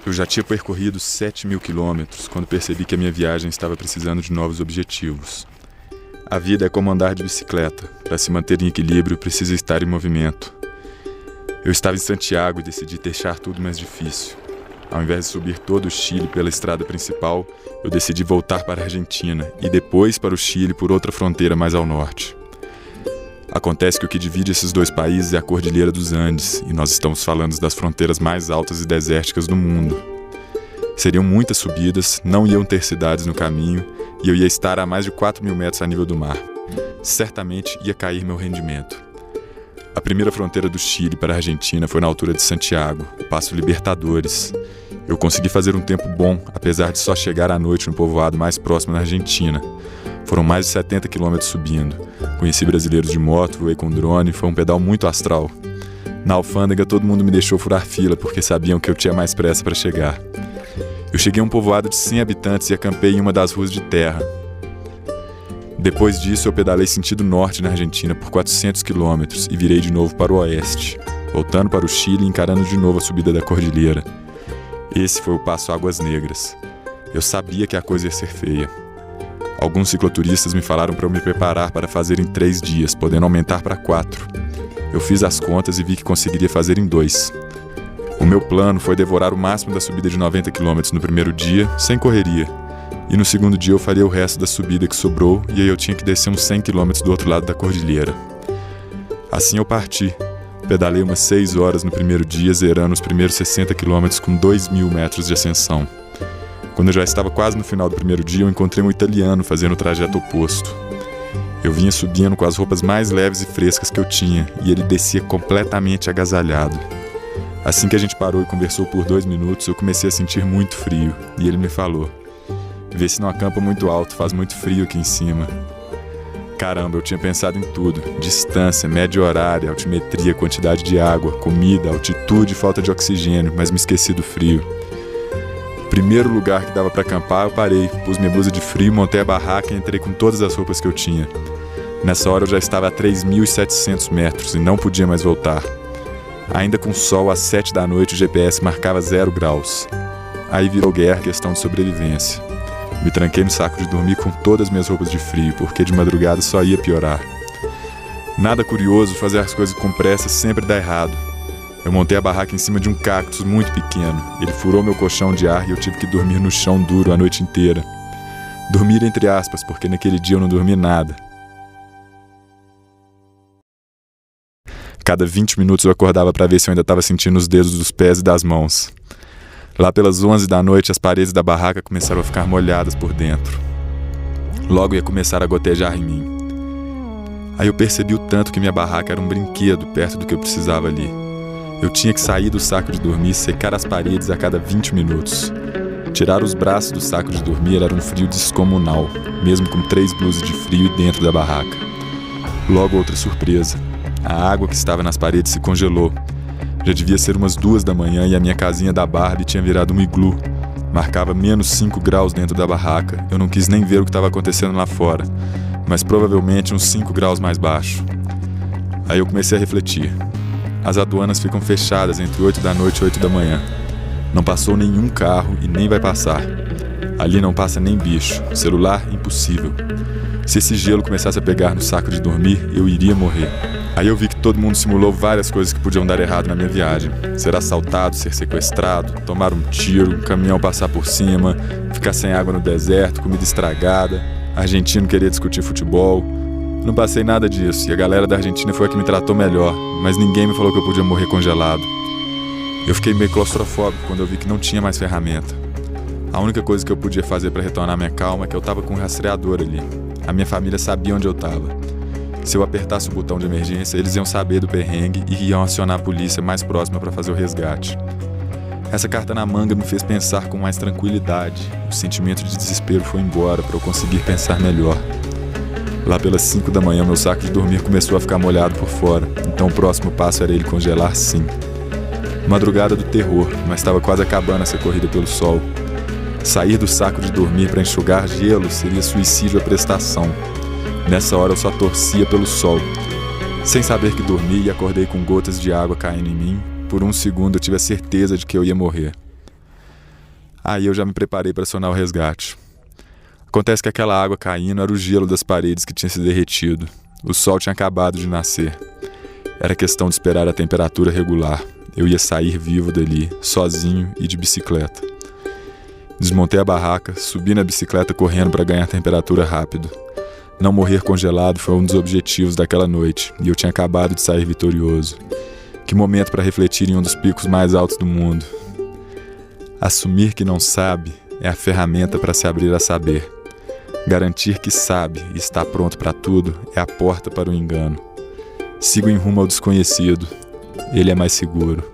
Eu já tinha percorrido 7.000 quilômetros quando percebi que a minha viagem estava precisando de novos objetivos. A vida é como andar de bicicleta. Para se manter em equilíbrio, precisa estar em movimento. Eu estava em Santiago e decidi deixar tudo mais difícil. Ao invés de subir todo o Chile pela estrada principal, eu decidi voltar para a Argentina e depois para o Chile por outra fronteira mais ao norte. Acontece que o que divide esses dois países é a Cordilheira dos Andes, e nós estamos falando das fronteiras mais altas e desérticas do mundo. Seriam muitas subidas, não iam ter cidades no caminho, e eu ia estar a mais de 4.000 metros a nível do mar. Certamente ia cair meu rendimento. A primeira fronteira do Chile para a Argentina foi na altura de Santiago, o Passo Libertadores. Eu consegui fazer um tempo bom, apesar de só chegar à noite no povoado mais próximo na Argentina. Foram mais de 70 quilômetros subindo. Conheci brasileiros de moto, voei com drone, foi um pedal muito astral. Na alfândega todo mundo me deixou furar fila porque sabiam que eu tinha mais pressa para chegar. Eu cheguei a um povoado de 100 habitantes e acampei em uma das ruas de terra. Depois disso eu pedalei sentido norte na Argentina por 400 quilômetros e virei de novo para o oeste, voltando para o Chile e encarando de novo a subida da cordilheira. Esse foi o Passo Águas Negras. Eu sabia que a coisa ia ser feia. Alguns cicloturistas me falaram para eu me preparar para fazer em 3 dias, podendo aumentar para 4. Eu fiz as contas e vi que conseguiria fazer em 2. O meu plano foi devorar o máximo da subida de 90 km no primeiro dia, sem correria. E no segundo dia eu faria o resto da subida que sobrou e aí eu tinha que descer uns 100 km do outro lado da cordilheira. Assim eu parti. Pedalei umas 6 horas no primeiro dia, zerando os primeiros 60 km com 2.000 metros de ascensão. Quando eu já estava quase no final do primeiro dia, eu encontrei um italiano fazendo o trajeto oposto. Eu vinha subindo com as roupas mais leves e frescas que eu tinha, e ele descia completamente agasalhado. Assim que a gente parou e conversou por 2 minutos, eu comecei a sentir muito frio, e ele me falou: "Vê se não acampa muito alto, faz muito frio aqui em cima." Caramba, eu tinha pensado em tudo: distância, média horária, altimetria, quantidade de água, comida, altitude e falta de oxigênio, mas me esqueci do frio. Primeiro lugar que dava para acampar, eu parei, pus minha blusa de frio, montei a barraca e entrei com todas as roupas que eu tinha. Nessa hora eu já estava a 3.700 metros e não podia mais voltar. Ainda com sol, às 7 da noite, o GPS marcava 0 graus. Aí virou guerra, questão de sobrevivência. Me tranquei no saco de dormir com todas as minhas roupas de frio, porque de madrugada só ia piorar. Nada curioso, fazer as coisas com pressa sempre dá errado. Eu montei a barraca em cima de um cactus muito pequeno. Ele furou meu colchão de ar e eu tive que dormir no chão duro a noite inteira. Dormir entre aspas, porque naquele dia eu não dormi nada. Cada 20 minutos eu acordava para ver se eu ainda estava sentindo os dedos dos pés e das mãos. Lá pelas 11 da noite, as paredes da barraca começaram a ficar molhadas por dentro. Logo ia começar a gotejar em mim. Aí eu percebi o tanto que minha barraca era um brinquedo perto do que eu precisava ali. Eu tinha que sair do saco de dormir e secar as paredes a cada 20 minutos. Tirar os braços do saco de dormir era um frio descomunal, mesmo com 3 blusas de frio e dentro da barraca. Logo outra surpresa. A água que estava nas paredes se congelou. Já devia ser umas 2 da manhã e a minha casinha da Barbie tinha virado um iglu. Marcava menos 5 graus dentro da barraca. Eu não quis nem ver o que estava acontecendo lá fora, mas provavelmente uns 5 graus mais baixo. Aí eu comecei a refletir. As aduanas ficam fechadas entre 8 da noite e 8 da manhã. Não passou nenhum carro e nem vai passar. Ali não passa nem bicho. Celular, impossível. Se esse gelo começasse a pegar no saco de dormir, eu iria morrer. Aí eu vi que todo mundo simulou várias coisas que podiam dar errado na minha viagem. Ser assaltado, ser sequestrado, tomar um tiro, um caminhão passar por cima, ficar sem água no deserto, comida estragada, argentino querer discutir futebol. Não passei nada disso e a galera da Argentina foi a que me tratou melhor, mas ninguém me falou que eu podia morrer congelado. Eu fiquei meio claustrofóbico quando eu vi que não tinha mais ferramenta. A única coisa que eu podia fazer para retornar minha calma é que eu estava com um rastreador ali. A minha família sabia onde eu estava. Se eu apertasse o botão de emergência, eles iam saber do perrengue e iam acionar a polícia mais próxima para fazer o resgate. Essa carta na manga me fez pensar com mais tranquilidade. O sentimento de desespero foi embora para eu conseguir pensar melhor. Lá pelas 5 da manhã, meu saco de dormir começou a ficar molhado por fora, então o próximo passo era ele congelar sim. Madrugada do terror, mas estava quase acabando essa corrida pelo sol. Sair do saco de dormir para enxugar gelo seria suicídio à prestação. Nessa hora eu só torcia pelo sol. Sem saber que dormi e acordei com gotas de água caindo em mim, por um segundo eu tive a certeza de que eu ia morrer. Aí eu já me preparei para acionar o resgate. Acontece que aquela água caindo era o gelo das paredes que tinha se derretido. O sol tinha acabado de nascer. Era questão de esperar a temperatura regular. Eu ia sair vivo dali, sozinho e de bicicleta. Desmontei a barraca, subi na bicicleta correndo para ganhar temperatura rápido. Não morrer congelado foi um dos objetivos daquela noite, e eu tinha acabado de sair vitorioso. Que momento para refletir em um dos picos mais altos do mundo. Assumir que não sabe é a ferramenta para se abrir a saber. Garantir que sabe e está pronto para tudo é a porta para o engano. Sigo em rumo ao desconhecido. Ele é mais seguro.